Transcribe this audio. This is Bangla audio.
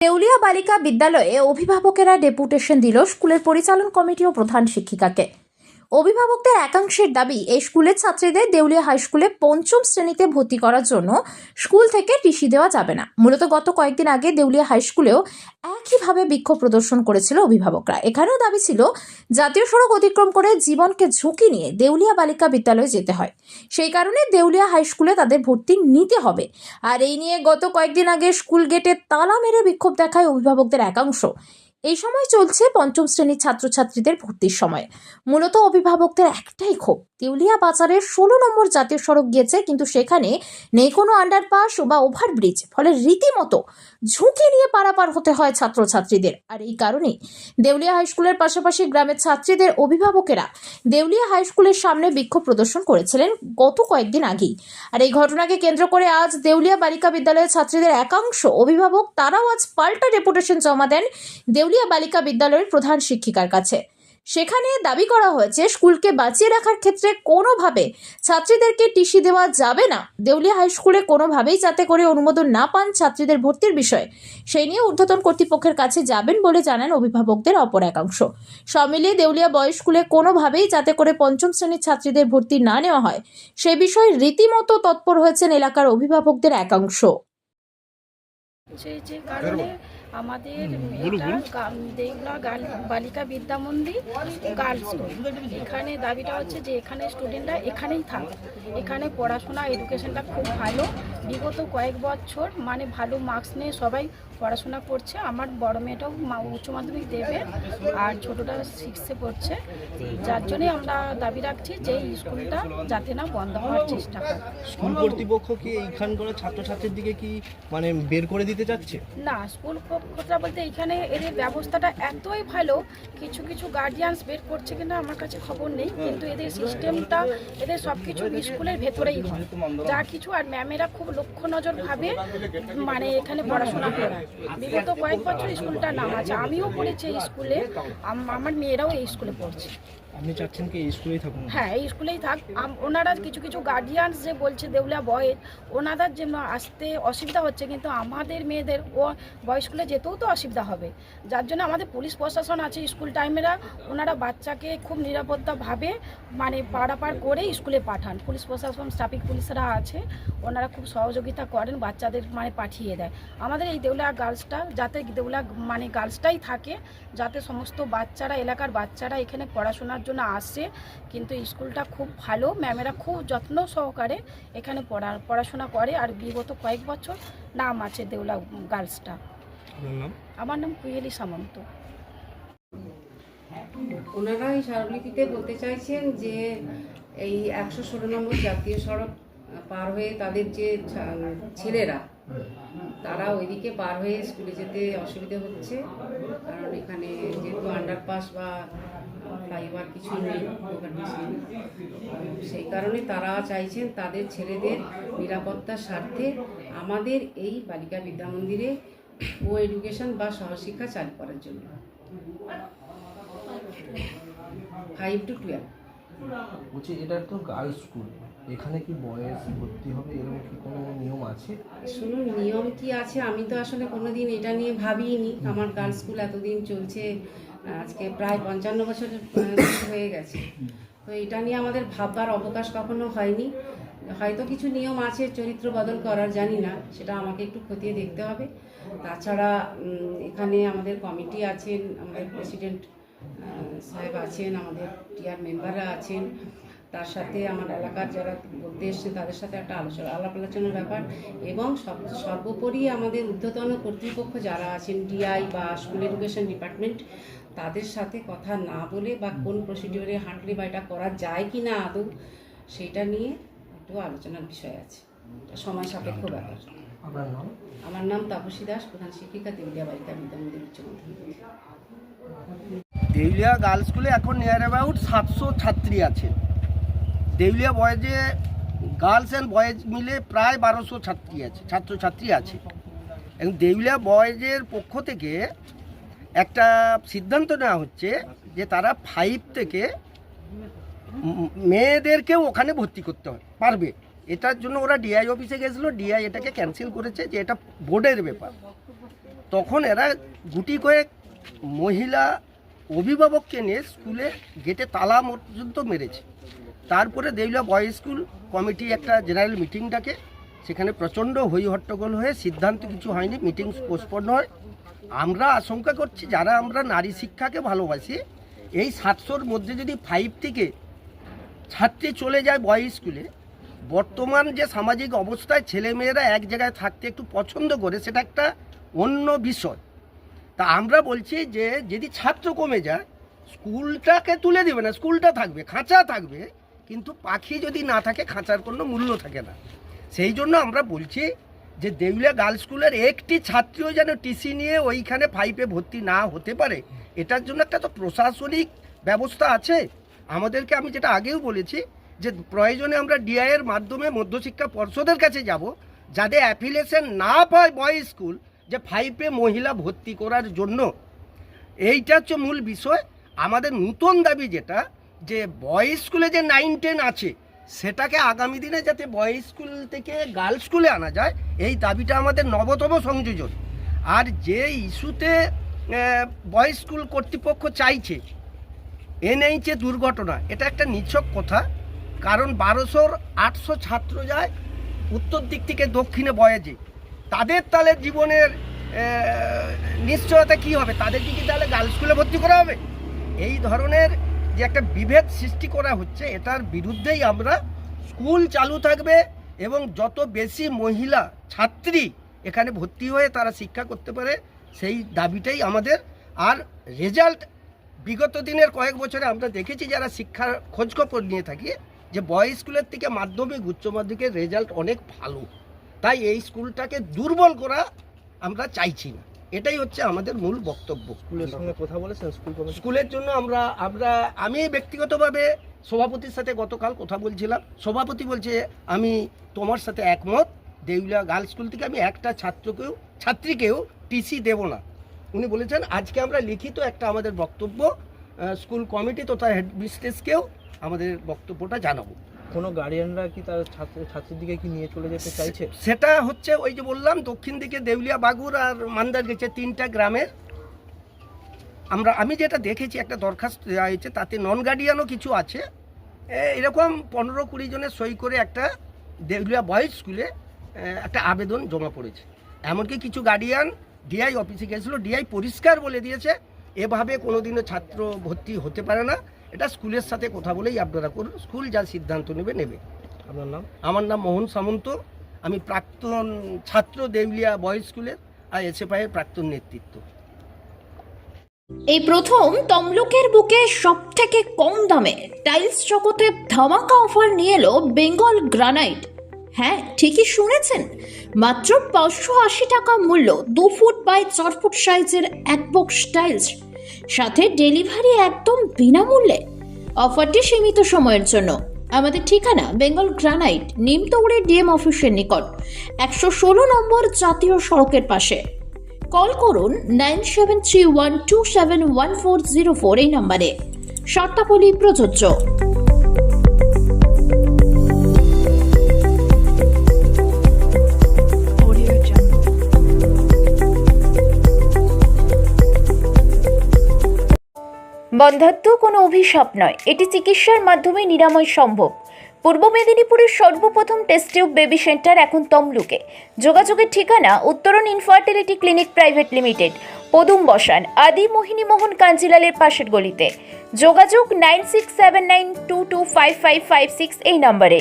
দেউলিয়া বালিকা বিদ্যালয়ে অভিভাবকেরা ডেপুটেশন দিল স্কুলের পরিচালন কমিটি ও প্রধান শিক্ষিকাকে। অভিভাবকদের একাংশের দাবি, এই স্কুলের ছাত্রীদের দেউলিয়া হাই স্কুলে পঞ্চম শ্রেণীতে ভর্তি করার জন্য স্কুল থেকে টিসি দেওয়া যাবে না। মূলত গত কয়েকদিন আগে দেউলিয়া হাই স্কুলেও একইভাবে বিক্ষোভ প্রদর্শন করেছিল অভিভাবকরা। এখানেও দাবি ছিল জাতীয় সড়ক অতিক্রম করে জীবনকে ঝুঁকি নিয়ে দেউলিয়া বালিকা বিদ্যালয়ে যেতে হয়, সেই কারণে দেউলিয়া হাই স্কুলে তাদের ভর্তি নিতে হবে। আর এই নিয়ে গত কয়েকদিন আগে স্কুল গেটে তালা মেরে বিক্ষোভ দেখায় অভিভাবকদের একাংশ। এই সময় চলছে পঞ্চম শ্রেণীর ছাত্রছাত্রীদের ভর্তির সময়। মূলত অভিভাবকদের একটাই ক্ষোভ, দেউলিয়া বাজারের 16 নম্বর জাতীয় সড়ক গিয়েছে, কিন্তু সেখানে নেই কোনো আন্ডারপাস বা ওভারব্রিজ, ফলে রীতিমতো ঝুঁকি নিয়ে পারাপার হতে হয় ছাত্রছাত্রীদের। আর এই কারণেই দেউলিয়া হাই স্কুলের পাশাপাশি গ্রামের ছাত্রীদের অভিভাবকেরা দেউলিয়া হাই স্কুলের সামনে বিক্ষোভ প্রদর্শন করেছিলেন গত কয়েকদিন আগেই। আর এই ঘটনাকে কেন্দ্র করে আজ দেউলিয়া বালিকা বিদ্যালয়ের ছাত্রীদের একাংশ অভিভাবক তারাও আজ পাল্টা ডেপুটেশন জমা দেন দেউলিয়া বালিকা বিদ্যালয়ের প্রধান শিক্ষিকার কাছে। সেখানে দাবি করা হয়েছে স্কুলকে বাঁচিয়ে রাখার ক্ষেত্রে কোনোভাবে ছাত্রীদেরকে টিসি দেওয়া যাবে না। দেউলিয়া হাই স্কুলে কোনোভাবেই যাতে করে অনুমোদন না পান ছাত্রীদের ভর্তির বিষয়ে, সেই নিয়ে ঊর্ধ্বতন কর্তৃপক্ষের কাছে যাবেন বলে জানান অভিভাবকদের অপর একাংশ। সব মিলিয়ে দেউলিয়া বয়েজ স্কুলে কোনোভাবেই যাতে করে পঞ্চম শ্রেণীর ছাত্রীদের ভর্তি না নেওয়া হয়, সে বিষয়ে রীতিমতো তৎপর হয়েছেন এলাকার অভিভাবকদের একাংশ। যে কারণে আমাদের দেউলা বালিকা বিদ্যা মন্দির গার্লস স্কুল, এখানে দাবিটা হচ্ছে যে এখানে স্টুডেন্টরা এখানেই থাকে, এখানে পড়াশোনা এডুকেশনটা খুব ভালো। বিগত কয়েক বছর মানে ভালো মার্কস নিয়ে সবাই পড়াশোনা করছে। আমার বড় মেয়েটাও উচ্চ মাধ্যমিক দেবে আর ছোটটা 6-এ পড়ছে। যার জন্যে আমরা দাবি রাখছি যে এই স্কুলটা যাতে না বন্ধ হওয়ার চেষ্টা হয়। স্কুল কর্তৃপক্ষ কি এইখানকার ছাত্রছাত্রীর দিকে কি মানে বের করে দিতে চাচ্ছে? না, স্কুল পক্ষটা বলতে এখানে এদের ব্যবস্থাটা এতই ভালো, কিছু কিছু গার্ডিয়ানস বের করছে কিনা আমার কাছে খবর নেই, কিন্তু এদের সিস্টেমটা এদের সব কিছু স্কুলের ভেতরেই হয় যা কিছু। আর ম্যামেরা খুব লক্ষ্য নজর ভাবে মানে এখানে পড়াশোনা করায়। বিগত কয়েক বছর স্কুলটার নাম আছে, আমিও পড়েছি এই স্কুলে, আমার মেয়েরাও এই স্কুলে পড়ছে। আপনি চাচ্ছেন কি এই স্কুলেই থাকুন? হ্যাঁ, এই স্কুলেই থাক। ওনারা কিছু কিছু গার্ডিয়ানস যে বলছে দেউলিয়া বয়েজ, ওনাদের জন্য আসতে অসুবিধা হচ্ছে, কিন্তু আমাদের মেয়েদের ও বয়েজ স্কুলে যেতেও তো অসুবিধা হবে। যার জন্য আমাদের পুলিশ প্রশাসন আছে, স্কুল টাইমেরা ওনারা বাচ্চাকে খুব নিরাপত্তাভাবে মানে পারাপার করে স্কুলে পাঠান। পুলিশ প্রশাসন, ট্রাফিক পুলিশরা আছে, ওনারা খুব সহযোগিতা করেন, বাচ্চাদের মানে পাঠিয়ে দেয়। আমাদের এই দেউলিয়া গার্লসটা যাতে দেউলিয়া মানে গার্লসটাই থাকে, যাতে সমস্ত বাচ্চারা, এলাকার বাচ্চারা এখানে পড়াশোনার জন্য আসে। কিন্তু স্কুলটা খুব ভালো, ম্যামেরা খুব যত্ন সহকারে এখানে পড়াশোনা করে। আর বিগত কয়েক বছর নাম আছে দেউলা গার্লসটা। আমার নাম কুহেলি সামন্ত। ওনারা এই স্মারকলিপিতে বলতে চাইছেন যে এই 116 নম্বর জাতীয় সড়ক পার হয়ে তাদের যে ছেলেরা তারা ওইদিকে পার হয়ে স্কুলে যেতে অসুবিধা হচ্ছে, কারণ এখানে যেহেতু আন্ডারপাস বা ফ্লাইওভার কিছু নেই, সেই কারণে তারা চাইছেন তাদের ছেলেদের নিরাপত্তার স্বার্থে আমাদের এই বালিকা বিদ্যা মন্দিরে কো এডুকেশন বা সহশিক্ষা চালু করার জন্য 5 to 12। বলছি এটা তো গার্লস স্কুল, এখানে কি বয়েজ ভর্তি হবে এরকম কি কোনো নিয়ম আছে? শুনুন, নিয়ম কি আছে আমি তো আসলে কোনোদিন এটা নিয়ে ভাবিনি। আমার গার্লস স্কুল এতদিন চলছে, আজকে প্রায় 55 বছর হয়ে গেছে, তো এটা নিয়ে আমাদের ভাববার অবকাশ কখনো হয়নি। হয়তো কিছু নিয়ম আছে চরিত্র বদল করার, জানি না, সেটা আমাকে একটু খতিয়ে দেখতে হবে। তাছাড়া এখানে আমাদের কমিটি আছেন, আমাদের প্রেসিডেন্ট সাহেব আছেন, আমাদের টিআর মেম্বাররা আছেন, তার সাথে আমার এলাকার যারা বলতে এসছেন তাদের সাথে একটা আলাপ আলোচনার ব্যাপার, এবং সর্বোপরি আমাদের ঊর্ধ্বতন কর্তৃপক্ষ যারা আছেন, ডিআই বা স্কুল এডুকেশন ডিপার্টমেন্ট, তাদের সাথে কথা না বলে বা কোন প্রসিডিওরে হাঁটলে বা এটা করা যায় কি না আদৌ, সেইটা নিয়ে একটু আলোচনার বিষয় আছে। সময় সাপেক্ষ ব্যাপার। আমার নাম তাপসী দাস, প্রধান শিক্ষিকা, দেউলিয়া বালিকা বিদ্যা মন্দির উচ্চ মাধ্যমিক। দেউলিয়া গার্লস স্কুলে এখন নিয়ার অ্যাবাউট 700 ছাত্রী আছে। দেউলিয়া বয়েজে গার্লস অ্যান্ড বয়েজ মিলে প্রায় 1200 ছাত্রছাত্রী আছে। এবং দেউলিয়া বয়েজের পক্ষ থেকে একটা সিদ্ধান্ত নেওয়া হচ্ছে যে তারা 5 থেকে মেয়েদেরকেও ওখানে ভর্তি করতে পারবে। এটার জন্য ওরা ডিআই অফিসে গেছিলো, ডিআই এটাকে ক্যান্সেল করেছে যে এটা বোর্ডের ব্যাপার। তখন এরা গুটি কয়েক মহিলা অভিভাবককে নিয়ে স্কুলে গেটে তালা পর্যন্ত মেরেছে। তারপরে দেউলিয়া বয়েজ স্কুল কমিটি একটা জেনারেল মিটিং ডাকে, সেখানে প্রচণ্ড হই হট্টগোল হয়ে সিদ্ধান্ত কিছু হয়নি, মিটিং পোস্টপন্ড হয়। আমরা আশঙ্কা করছি যারা আমরা নারী শিক্ষাকে ভালোবাসি, এই 700-র মধ্যে যদি 5 থেকে ছাত্রী চলে যায় বয়েজ স্কুলে, বর্তমান যে সামাজিক অবস্থায় ছেলেমেয়েরা এক জায়গায় থাকতে একটু পছন্দ করে, সেটা একটা অন্য বিষয়। তা আমরা বলছি যে যদি ছাত্র কমে যায়, স্কুলটাকে তুলে দেবে না, স্কুলটা থাকবে, খাঁচা থাকবে, কিন্তু পাখি যদি না থাকে খাঁচার কোনো মূল্য থাকে না। সেই জন্য আমরা বলছি যে দেউলিয়া গার্লস স্কুলের একটি ছাত্রীও যেন টিসি নিয়ে ওইখানে 5-এ ভর্তি না হতে পারে, এটার জন্য একটা তো প্রশাসনিক ব্যবস্থা আছে আমাদেরকে। আমি যেটা আগেও বলেছি যে প্রয়োজনে আমরা ডিআইয়ের মাধ্যমে মধ্যশিক্ষা পর্ষদের কাছে যাব, যাদের অ্যাফিলিয়েশন না পায় বয়েজ স্কুল, যে 5-এ মহিলা ভর্তি করার জন্য। এইটা হচ্ছে মূল বিষয়। আমাদের নূতন দাবি যেটা, যে বয়েজ স্কুলে যে 9-10 আছে, সেটাকে আগামী দিনে যাতে বয়েজ স্কুল থেকে গার্লস স্কুলে আনা যায়, এই দাবিটা আমাদের নবতম সংযোজন। আর যে ইস্যুতে বয়েজ স্কুল কর্তৃপক্ষ চাইছে এনএইচে দুর্ঘটনা, এটা একটা নিছক কথা। কারণ 1200-800 ছাত্র যায় উত্তর দিক থেকে দক্ষিণে বয়েজে, তাদের তাহলে জীবনের নিশ্চয়তা কি হবে? তাদেরকে কি তাহলে গার্লস স্কুলে ভর্তি করা হবে? এই ধরনের যে একটা বিভেদ সৃষ্টি করা হচ্ছে, এটার বিরুদ্ধেই আমরা স্কুল চালু থাকবে এবং যত বেশি মহিলা ছাত্রী এখানে ভর্তি হয়ে তারা শিক্ষা করতে পারে, সেই দাবিটাই আমাদের। আর রেজাল্ট বিগত দিনের কয়েক বছরে আমরা দেখেছি, যারা শিক্ষার খোঁজখবর নিয়ে থাকি, যে বয়েজ স্কুলের থেকে মাধ্যমিক উচ্চ মাধ্যমিকের রেজাল্ট অনেক ভালো। তাই এই স্কুলটাকে দুর্বল করা আমরা চাইছি না, এটাই হচ্ছে আমাদের মূল বক্তব্য। স্কুলের সঙ্গে কথা বলেছেন স্কুল কমিটি? স্কুলের জন্য আমি ব্যক্তিগতভাবে সভাপতির সাথে গতকাল কথা বলছিলাম। সভাপতি বলছে আমি তোমার সাথে একমত, দেউলিয়া গার্লস স্কুল থেকে আমি একটা ছাত্রীকেও টিসি দেব না। উনি বলেছেন আজকে আমরা লিখিত একটা আমাদের বক্তব্য স্কুল কমিটি তথা হেডমিস্ট্রেসকেও আমাদের বক্তব্যটা জানাবো। কোনো গার্ডিয়ানরা কি তার ছাত্রীর দিকে কি নিয়ে চলে যেতে চাইছে? সেটা হচ্ছে ওই যে বললাম, দক্ষিণ দিকে দেউলিয়া বাগুর আর মান্দার গেছে 3টা গ্রামের। আমি যেটা দেখেছি একটা দরখাস্ত দেওয়া হয়েছে, তাতে নন গার্ডিয়ানও কিছু আছে। এরকম 15-20 জনের সই করে একটা দেউলিয়া বয়েজ স্কুলে একটা আবেদন জমা পড়েছে। এমনকি কিছু গার্ডিয়ান ডিআই অফিসে গেছিলো, ডিআই পরিষ্কার বলে দিয়েছে এভাবে কোনোদিনও ছাত্র ভর্তি হতে পারে না, এটা স্কুলের সাথে কথা বলেই আপনারা করুন, স্কুল যা সিদ্ধান্ত নেবে। আপনার নাম? আমার নাম মোহন সামন্ত, আমি প্রাক্তন ছাত্র দেউলিয়া বয়েজ স্কুলের আর এসএফআই এর প্রাক্তন নেতৃত্ব। এই প্রথম তমলুকের বুকে সবথেকে কম দামে টাইলস জগতে ধামাকা অফার নিয়ে এলো বেঙ্গল গ্রানাইট। হ্যাঁ, ঠিকই শুনেছেন, মাত্র 580 টাকা মূল্য 2 ফুট বাই 4 ফুট সাইজের এক বক্স টাইলস, সাথে ডেলিভারি একদম বিনামূল্যে। অফারটি সীমিত সময়ের জন্য। আমাদের ঠিকানা বেঙ্গল গ্রানাইট, নিমতৌড়ে ডিএম অফিসের নিকট, 116 নম্বর জাতীয় সড়কের পাশে। কল করুন 9731271404 এই নম্বরে। শর্তাবলী প্রযোজ্য। বন্ধ্যাত্ব কোনো অভিশাপ নয়, এটি চিকিৎসার মাধ্যমে নিরাময় সম্ভব। পূর্ব মেদিনীপুরের সর্বপ্রথম টেস্ট টিউব বেবি সেন্টার এখন তমলুকে। যোগাযোগের ঠিকানা উত্তরণ ইনফার্টিলিটি ক্লিনিক প্রাইভেট লিমিটেড, পদুম বসান, আদি মোহিনী মোহন কাঞ্জিলালের পাশের গলিতে। যোগাযোগ 9679225556 এই নম্বরে।